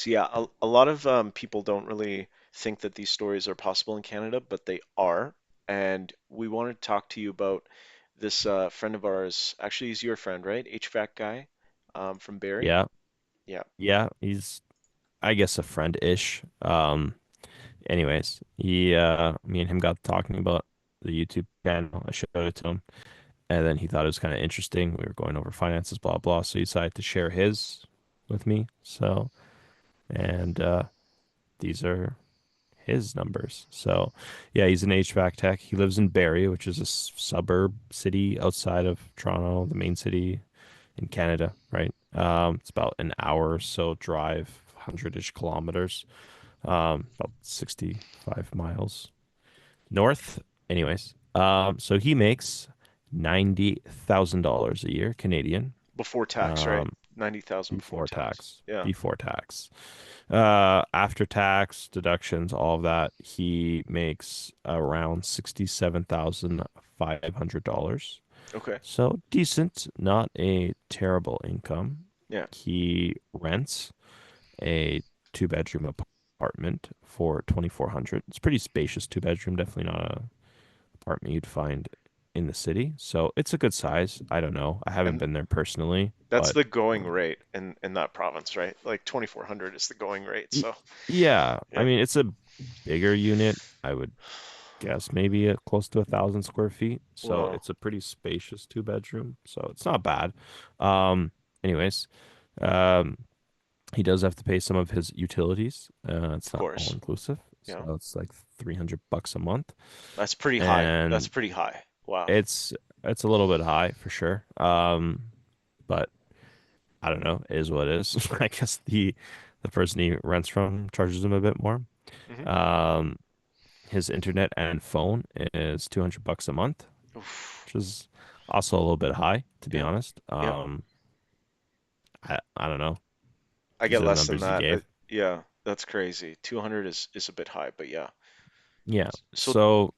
So yeah, a lot of people don't really think that these stories are possible in Canada, but they are. And we wanted to talk to you about this friend of ours. Actually, he's your friend, right? HVAC guy from Barrie. Yeah, Yeah. yeah, he's I guess a friend-ish. Anyways, me and him got talking about the YouTube channel. I showed it to him, and then he thought it was kind of interesting. We were going over finances, blah blah. So he decided to share his with me. So, and these are his numbers. So, yeah, he's an HVAC tech. He lives in Barrie, which is a suburb city outside of Toronto, the main city in Canada, right? It's about an hour or so drive, 100-ish kilometers, about 65 miles north. Anyways, so he makes $90,000 a year Canadian, Before tax, right? um, 90,000 before before tax. tax. Yeah. Before tax. After tax deductions, all of that, he makes around $67,500. Okay. So decent, not a terrible income. Yeah. He rents a two-bedroom apartment for 2,400. It's pretty spacious two-bedroom, definitely not a apartment you'd find in the city. So it's a good size. I don't know. I haven't And been there personally, that's but the going um, rate in that province, right? Like 2,400 is the going rate. y- So, yeah, I yeah. mean it's a bigger unit. I would guess maybe close to 1,000 square feet. So Well, it's a pretty spacious two-bedroom. So it's not bad. Um, anyways, um, he does have to pay some of his utilities. It's of not all course. inclusive, Yeah. so it's like $300 a month, That's pretty high. That's and pretty high. Wow. it's it's a little bit high for sure. But I don't know, it is what it is. I guess the person he rents from charges him a bit more. Hmm. Um, his internet and phone is $200 a month, Oof. which is also a little bit high, to be Yeah. honest. Yeah. I don't know. I These get are the less than numbers he that. gave. Yeah, that's crazy. 200 is a bit high, but yeah. Yeah. So So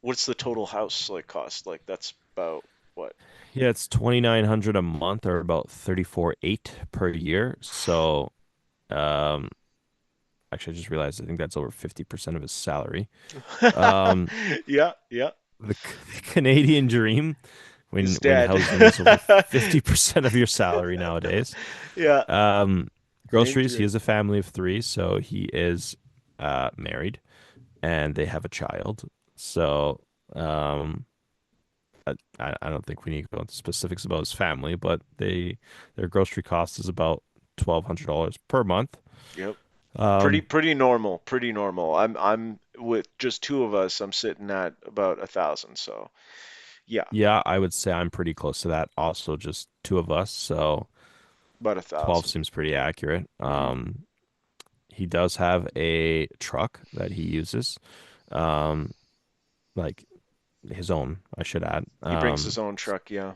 what's the total house like cost? Like that's about what? yeah, it's 2,900 a month or about 34.8 per year. So um actually I just realized I think that's over 50% of his salary. Um Yeah, yeah. the Canadian dream Is when dead. housing is over 50% of your salary nowadays. Yeah. Um Canadian groceries, he dream. has a family of three, so he is married and they have a child. So um I don't think we need to go into specifics about his family, but their grocery cost is about $1,200 per month. Yep. Pretty Um, pretty normal. Pretty normal. I'm with just two of us. I'm sitting at about 1,000. So yeah, yeah, I would say I'm pretty close to that. Also, just two of us, so about a 12 thousand. seems pretty accurate. Hmm. He does have a truck that he uses, um, like his own, I should add. He brings his own truck. Yeah.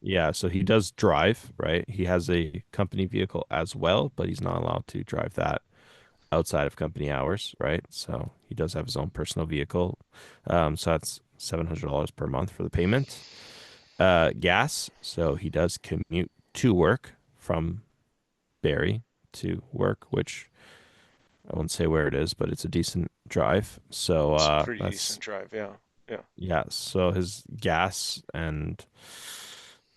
Yeah, so he does drive, right? He has a company vehicle as well, but he's not allowed to drive that outside of company hours, right? So he does have his own personal vehicle. So that's $700 per month for the payment. Gas. So he does commute to work from Barrie to work, which I won't say where it is, but it's a decent drive. So It's a pretty that's decent drive. Yeah. Yeah. yeah. So his gas and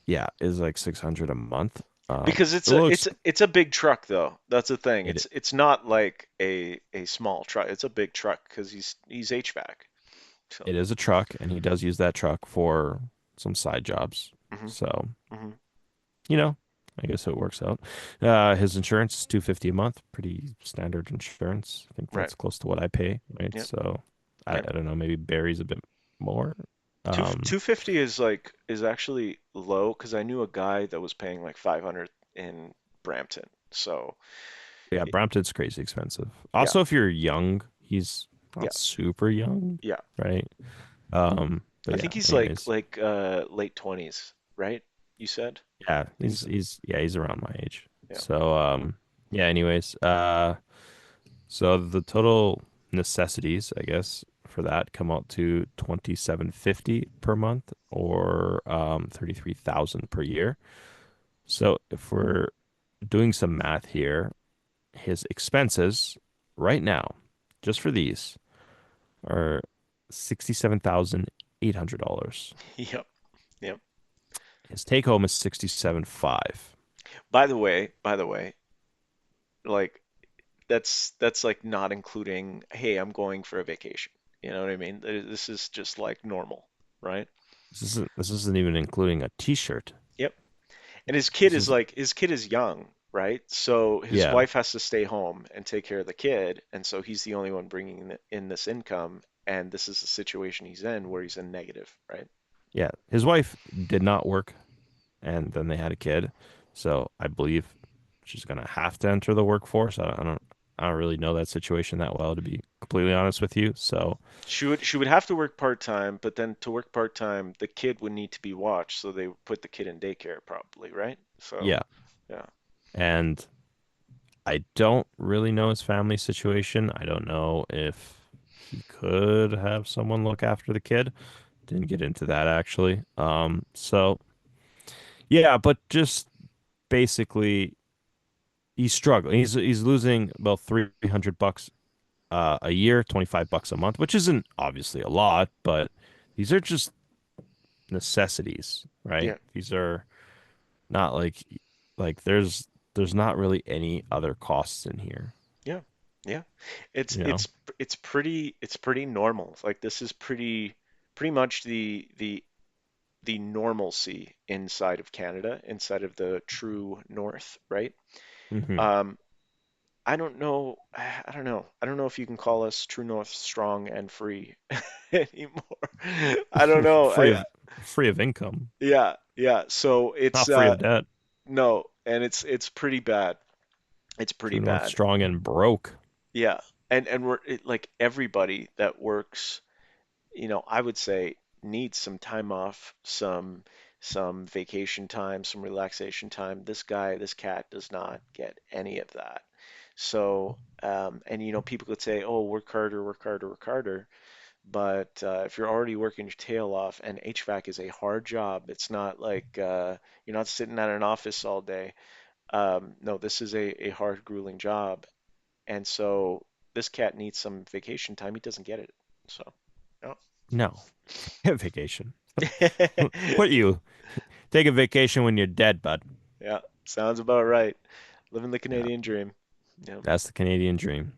yeah is like 600 a month. Because A little ex it's a big truck though. That's the thing. it It's not like a small truck. It's a big truck because he's HVAC. So. it is a truck, and he does use that truck for some side jobs. Hmm. So Hmm. you know, I guess it works out. His insurance is 250 a month, pretty standard insurance. I think Right. that's close to what I pay, right? Yep. So Yep. I don't know, maybe Barry's a bit more. Two Um, 250 is actually low because I knew a guy that was paying like 500 in Brampton. So yeah, y- Brampton's crazy expensive. yeah, Also, if you're young, he's yeah, not super young, yeah. right? But I yeah, think he's anyways, like late 20s, right? You said? yeah, I think so. he's around my age. Yeah. So yeah, anyways, so the total necessities, I guess, for that come out to 2,750 per month or 33,000 per year. So if we're doing some math here, his expenses right now, just for these, are $67,800. Yep. Yep. His take home is 67.5. By the way, like that's like not including, hey, I'm going for a vacation. You know what I mean? This is just like normal, right? This isn't even including a t-shirt. Yep. And This is his kid is young, right? So his yeah. wife has to stay home and take care of the kid, and so he's the only one bringing in this income, and this is the situation he's in where he's in negative, right? Yeah. His wife did not work and then they had a kid. So I believe she's gonna have to enter the workforce. I don't really know that situation that well, to be completely honest with you. So She would have to work part-time, but then to work part-time, the kid would need to be watched, so they would put the kid in daycare probably, right? So, yeah. yeah. And I don't really know his family situation. I don't know if he could have someone look after the kid. Didn't get into that actually. So yeah, but just basically he's struggling. He's losing about $300 a year, $25 a month, which isn't obviously a lot, but these are just necessities, right? Yeah. These are not like there's not really any other costs in here, Yeah. Yeah. It's you know? it's it's pretty normal. Like this is pretty much the normalcy inside of Canada, inside of the true north, right? Hmm. Um, I don't know. I don't know. I don't know if you can call us True North strong and free anymore. I don't know. Free of free of income, Yeah, yeah. So it's not free of debt. no, and it's pretty bad. It's pretty True North bad. strong and broke. Yeah. And like everybody that works, I would say needs some time off, some vacation time, some relaxation time. This cat does not get any of that. So, and people could say, "Oh, work harder, work harder, work harder." But if you're already working your tail off, and HVAC is a hard job, it's not like you're not sitting at an office all day. No, this is a hard, grueling job, and so this cat needs some vacation time. He doesn't get it. So, No, forget vacation. yeah. What you take a vacation when you're dead, bud? Yeah, sounds about right. Living the Yeah, Canadian dream. Yeah. that's the Canadian dream.